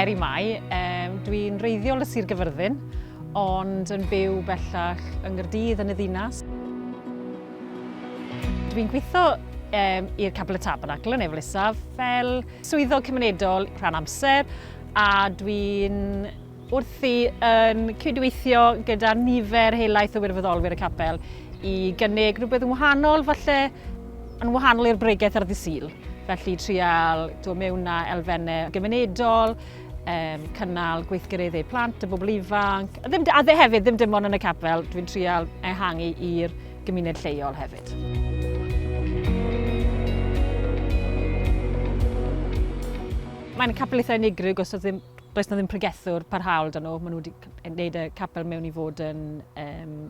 Mary Mai. Dwi'n reiddiol y Sir Gyfyrddin, ond yn byw bellach yng Nghaerdydd yn y ddinas. Dwi'n gweithio i'r Capel y Tabernacl yn Efail Isaf fel swyddog cymunedol rhan amser, a dwi'n wrthi yn cydweithio gyda nifer helaeth o wirfoddolwyr y capel i gynnig rhywbeth yn wahanol, falle yn wahanol i'r bregaeth ar ddydd Sul. Felly trial dod mewn â elfennau gymunedol, cynnal gweithgareddau plant, y bobl ifanc, a hefyd ddim dim ond yn y capel, dwi'n trial ehangu i'r gymuned lleol hefyd. Mae'n capel eitha unigryw, os does na ddim pregethwr parhaol dan nhw. Maen nhw wedi gwneud y capel mewn i fod yn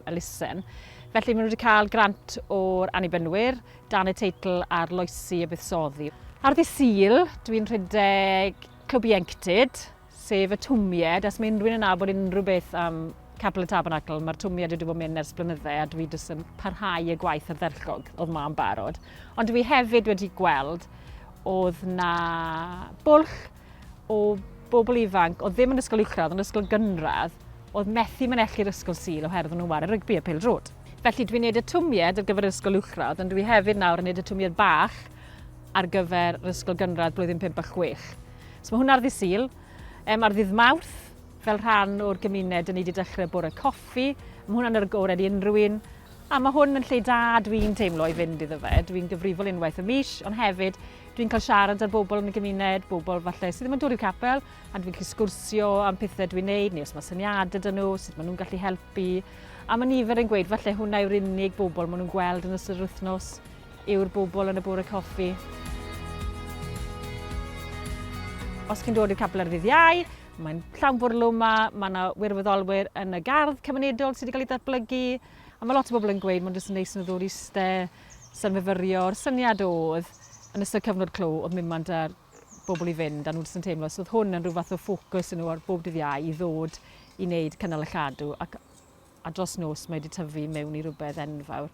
elusen. Felly maen nhw wedi cael grant o'r annibynwyr dan y teitl Arloesi a Buddsoddi. Ar ddydd Sul, dwi'n rhedeg clwb ieuenctid, sef y twmied. Os mae unrhyw yn nabod unrhyw beth am Capel y Tabernacl, mae'r twmied wedi bod mynd ers blynydde a dwi jyst yn parhau y gwaith ardderchog oedd ma'n barod. Ond dwi hefyd wedi gweld oedd na bwlch o bobl ifanc, oedd ddim yn ysgol uwchradd, ond ysgol gynradd, oedd methu mynellu'r ysgol Sul oherwydd nhw'n wario rygbi a pêl-drod. Felly dwi'n gwneud y twmied ar gyfer yr ysgol uwchradd, ond dwi hefyd nawr yn gwneud y twmied bach ar gyfer yr ysgol gynradd blwyddyn 5 a 6. So mae hwnna ar ddydd Sul. Ar ddydd Mawrth, fel rhan o'r gymuned, yn ni wedi dechrau bore coffi. Mae hwnna'n agored i unrhyw un. A mae hwn yn lle da dwi'n teimlo i fynd iddo fe. Dwi'n gyfrifol unwaith y mis, ond hefyd dwi'n cael siarad â'r bobl yn y gymuned, bobl falle sydd ddim yn dod i'r capel, a dwi'n gallu sgwrsio am pethau dwi'n neud, neu os mae syniadau dyn nhw, sut maen nhw'n gallu helpu. A mae nifer yn gweud, falle hwnna yw'r unig bobl maen nhw'n gweld yn ystod yr wythnos, yw'r bobl yn y bore coffi. Os chi'n dod i'r capel ar ddydd Iau, mae'n llawn bwrlw yma, mae yna wirfoddolwyr yn y gardd cymunedol sydd wedi cael ei datblygu, a mae lot o bobl yn gweud mae'n jyst yn neis yn ddod eistedd, synfyfyrio'r syniad oedd yn ystod cyfnod clo oedd mynd ar bobl i fynd, a nhw'n jyst yn teimlo. So oedd hwn yn rhyw fath o ffocws yn nhw ar bob dydd Iau i ddod i wneud cynnal y chadw, a dros nos mae wedi tyfu mewn i rhywbeth enfawr.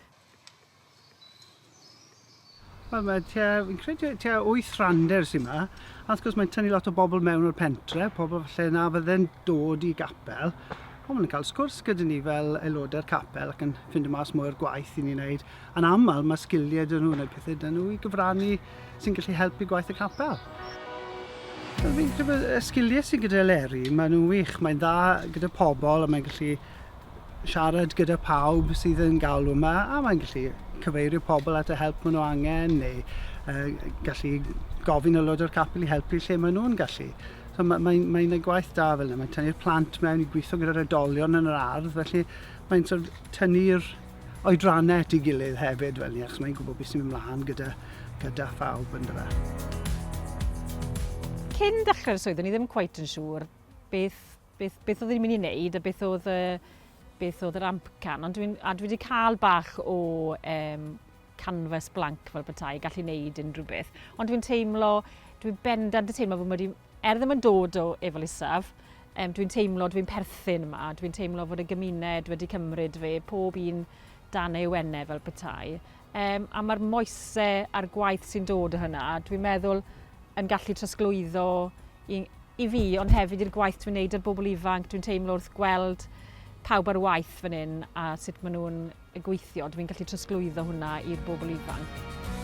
Fi'n credu tua 8 randir sy'n yma, a wrth gwrs mae'n tynnu lot o bobl mewn o'r pentre, pobl falle na fydde'n dod i gapel. Ond maen nhw'n cael sgwrs gyda ni fel aelodau'r capel ac yn ffindio mas mwy'r gwaith i ni'n wneud. Yn aml mae sgiliau dyn nhw neu pethau dyn nhw i gyfrannu sy'n gallu helpu gwaith y capel. Fi'n credu y sgiliau sy'n gyda Leri, maen nhw'n wych, mae'n dda gyda pobl a mae'n gallu siarad gyda pawb sydd yn galw yma, a mae'n gallu cyfeirio pobl at y help maen nhw angen, neu gallu gofyn aelod o'r capel i helpu lle maen nhw'n gallu. So mae'n gwneud gwaith da fel yna, mae'n tynnu'r plant mewn i gweithio gyda'r oedolion yn yr ardd, felly mae'n tynnu'r oedrannau at ei gilydd hefyd fel ni, achos mae'n gwybod beth sy'n mynd mlaen gyda phawb yn dyfa. Cyn dechrau'r swydd, ni ddim cweit yn siŵr beth oedd ni'n mynd i wneud a beth oedd yr amcan, ond dwi wedi cael bach o canfas blanc fel petai, gallu wneud unrhyw beth. Ond dwi'n bendant yn teimlo fod wedi, ddim yn dod o Efail Isaf, dwi'n teimlo dwi'n perthyn yma, dwi'n teimlo fod y gymuned wedi cymryd fe, pob un dan ei wennau fel petai. A mae'r moesau a'r gwaith sy'n dod o hynna, dwi'n meddwl yn gallu trosglwyddo i fi, ond hefyd i'r gwaith dwi'n wneud ar bobl ifanc. Dwi'n teimlo wrth gweld pawb ar waith fan hyn a sut maen nhw'n gweithio, dwi'n gallu trosglwyddo hwnna i'r bobl ifanc.